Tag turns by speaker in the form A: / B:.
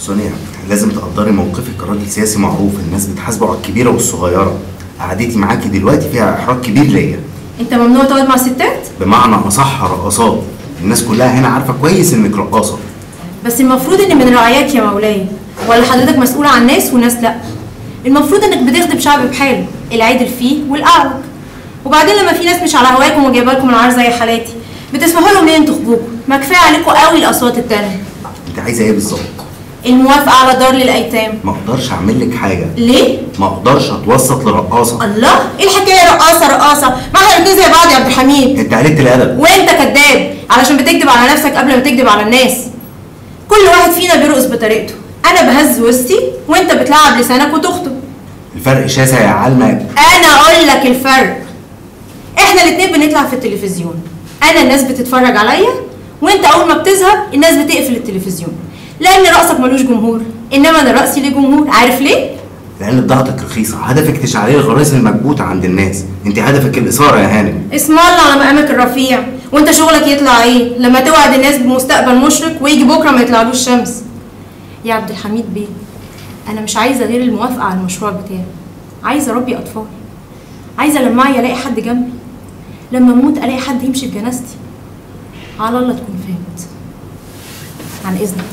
A: سونيا لازم تقدري موقفك كراجل سياسي معروف، الناس بتحاسبه على الكبيره والصغيره. قعدتي معاكي دلوقتي فيها احراج كبير ليا.
B: انت ممنوع تقعد مع الستات؟
A: بمعنى اصح رقاصات، الناس كلها هنا عارفه كويس انك رقاصه.
B: بس المفروض ان من رعاياك يا مولاي، ولا حضرتك مسؤول عن ناس وناس لا؟ المفروض انك بتخدم شعب بحاله، العادل فيه والاعوج. وبعدين لما في ناس مش على هواكم وجايبه لكم العار زي حالاتي، بتسمحوا لهم ليه انتوا تخبوكوا؟ ما كفايه عليكم قوي الاصوات التانيه.
A: انت عايزه ايه بالظبط؟
B: الموافقه على دار للايتام.
A: ما اقدرش اعمل لك حاجه.
B: ليه؟
A: ما اقدرش اتوسط لرقاصه.
B: الله، ايه الحكايه رقاصه؟ ما احنا الاتنين زي بعض يا عبد الحميد.
A: انت قلت الادب.
B: وانت كذاب علشان بتكذب على نفسك قبل ما تكذب على الناس. كل واحد فينا بيرقص بطريقته، انا بهز وسطي وانت بتلعب لسانك وتخطب.
A: الفرق شاسع يا علمة.
B: انا اقول لك الفرق. احنا الاتنين بنطلع في التلفزيون، انا الناس بتتفرج عليا، وانت اول ما بتظهر الناس بتقفل التلفزيون، لان رقصك ملوش جمهور، انما انا رقصي ليه جمهور. عارف ليه؟
A: لان بضاعتك رخيصه، هدفك تشعلي الغرائز المكبوته عند الناس، انت هدفك الاثاره يا هانم.
B: اسم الله على مقامك الرفيع. وانت شغلك يطلع ايه؟ لما توعد الناس بمستقبل مشرق ويجي بكره ما يطلعلوش شمس. يا عبد الحميد بيه، انا مش عايزه غير الموافقه على المشروع بتاعي. عايزه اربي اطفال، عايزه لما معي الاقي حد جنبي، لما اموت الاقي حد يمشي بجنازتي. على الله تكون فهمت. عن اذنك.